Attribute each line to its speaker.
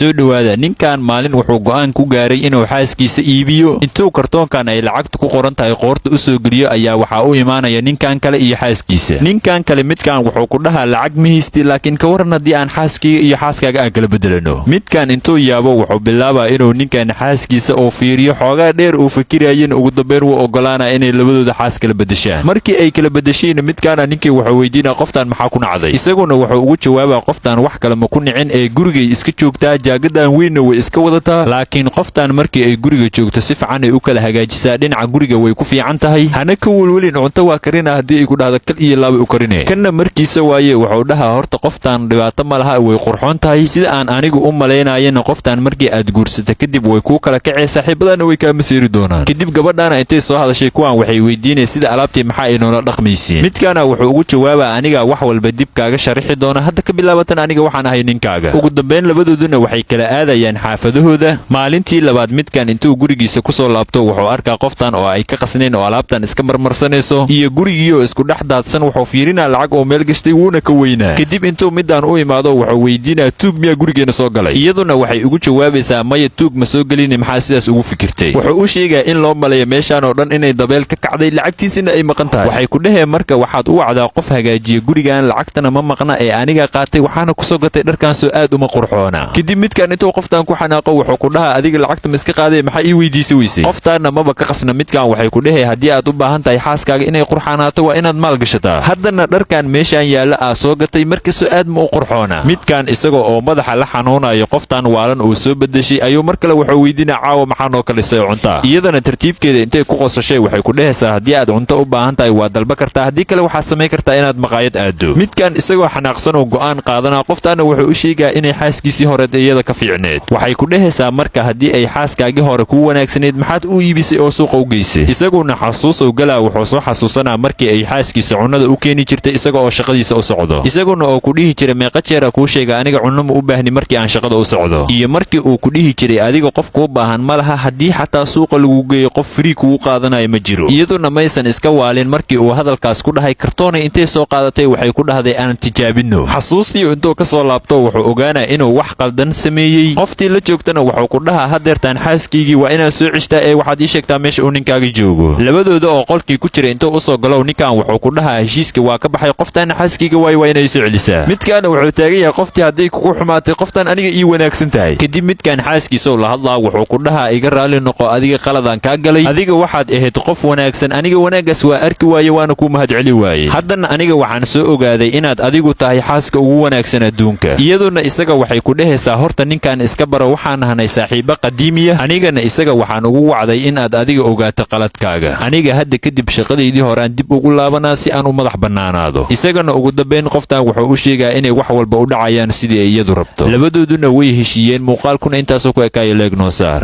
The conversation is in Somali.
Speaker 1: soo dhawaada ninkan maalin wuxuu go'aan ku gaaray inuu xaaskiisa iibiyo intuu kartoonkan ay lacagta ku qoran tahay qoorta u soo geliyo ayaa waxa uu imaanaya ninkan kale iyo xaaskiisa ninkan kale midkan wuxuu ku dhahaa lacag ma haysti laakiin ka waran haddii aan xaaskiga iyo xaaskaaga aan kala bedelano midkan intuu yaabo wuxuu bilaabaa inuu ninkan xaaskiisa oo fiiriyo xoogaa dheer uu fikirayeen ugu dambeyn uu ogolaanaa inay labadooda xaas kala bedeshaan markii ay kala bedesheen midkan ninkii wuxuu weydiinaa qoftan maxaa ku nacday isaguna wuxuu ugu jawaabaa qoftan wax kale ma ku nicin ee gurigay iska joogtaa jaagadan weynna way iska wadataa laakiin qoftan markii ay guriga joogto si fiican ay u kala hagaajisaa dhinaca guriga way ku fiican tahay hana ka welwelin cunto waa karina haddii ay ku dhahdo kal iyo laaba u karinee kanna markiisa waaye wuxuu dhahaa horta qoftan dhibaato ma laha way qurxoon tahay sida aan anigu u malaynayana qoftan markii aad guursata kadib way kuu kala kacee saaxiibadana way kaa maseeri doonaan kadib gabadhana intay soo hadashay kuwan waxay weydiinay sida alaabtii maxaa ay noola dhaqmaysiin midkana wuxuu ugu jawaabaa aniga wax walba dib kaaga sharixi doona hadda ka bilaabatan aniga waxaan ahay ninkaaga ugu dambeyn labadooduna waxay kala aadayaan xaafadahooda maalintii labaad midkan intuu gurigiisa ku soo laabto wuxuu arkaa qoftan oo ay ka qasneen oo alaabtan iska marmarsanayso iyo gurigiioo isku dhex daadsan wuxuu fiirinaa lacag oo meel gashtay wuuna ka weynaa kadib intuu midaan u imaado wuxuu weydiinaa tuug miyaa gurigeena soo galay iyaduna waxay ugu jawaabaysaa maya tuug ma soo gelin maxaa sidaas ugu fikirtay wuxuu u sheegaa in loo maleeyo meeshaan oo dhan inay dabeel ka kacday lacagtiisina ay maqan tahay waxay ku dhaheen marka waxaad u wacdaa qof hagaajiya gurigan lacagtana ma maqna ee aniga qaatay waxaana kusoo gatay dharkan soo aad uma qurxoona kadib midkan intuu qoftan ku xanaaqo wuxuu ku dhahaa adiga lacagta ma iska qaaday maxaa ii weydiisa weysay qoftaanna maba ka qasna midkan waxay ku dhahay haddii aad u baahan tahay xaaskaaga inay qurxaanaato waa inaad maal gashataa haddana dharkan meeshaan yaalla aa soo gatay markasoo aad ma u qurxoona midkan isaga oo madaxa la xanuunayo qoftan waalan uu soo bedeshay ayuu mar kale wuxuu weydiinaa caawa maxaa noo kalisay cuntaa iyadana tartiibkeeda intay ku qosashay waxay ku dhahaysaa haddii aad cunto u baahan tahay waa dalba kartaa haddii kale waxaad samayn kartaa inaad maqaayad aado midkan isagoo xanaaqsan oo go'aan qaadanaa qoftaana wuxuu u sheegaa inay xaaskiisii horeed iyada ka fiicneed waxay ku dhahaysaa marka haddii ay xaaskaagii hore kuu wanaagsanayd maxaad u iibisay oo suuqa u geysay isaguna xasuusow galaa wuxuu soo xasuusanaa markii ay xaaskiisa cunnada u keeni jirtay isaga oo shaqadiisa u socdo isaguna oo ku dhihi jiray meeqa jeera kuu sheega aniga cunno ma u baahni markii aan shaqada u socdo iyo markii uu ku dhihi jiray adiga qof kuu baahan ma laha haddii xataa suuqa lagu geeyo qof frii kugu qaadanaya ma jiro iyaduna maysan iska waalin markii uu hadalkaas ku dhahay kartoonay intay soo qaadatay waxay ku dhahday aan tijaabinno xasuustii intuu ka soo laabto wuxuu ogaanaa inuu wax qaldan sameeyey qoftii la joogtana wuxuu ku dhahaa hadeertaan xaaskiygii waa inaad soo ceshtaa ee waxaad ii sheegtaa meesha uu ninkaaga joogo labadooda oo qolkii ku jira intuu u soo galow ninkan wuxuu ku dhahaa heshiiska waa ka baxay qoftaana xaaskayga waayo waa inay soo celisaa midkaana wuxuu taagan yahay qoftii hadday kugu xumaatay qoftan aniga ii wanaagsan tahay kadib midkan xaaskiisaw la hadlaa wuxuu ku dhahaa iga raalli noqo adiga qaladaan kaa galay adiga waxaad ahayd qof wanaagsan aniga wanaaggaas waa arki waaye waana kuu mahadceli waaye haddana aniga waxaan soo ogaaday inaad adigu tahay xaaska ugu wanaagsan adduunka iyaduna isaga waxay ku dhahaysaa horta ninkan iska baro waxaan nahnay saaxiibo qadiimiya anigana isaga waxaan ugu wacday inaad adiga ogaato qaladkaaga aniga hadda kadib shaqadaydii horaan dib ugu laabanaa si aan u madax bannaanaado isagana ugu dambayn qoftan wuxuu u sheegaa inay wax walba u dhacayaan sidii ay iyadu rabto labadooduna way heshiiyeen muuqaalkuna intaasoo ku ekaaya leeg noo saar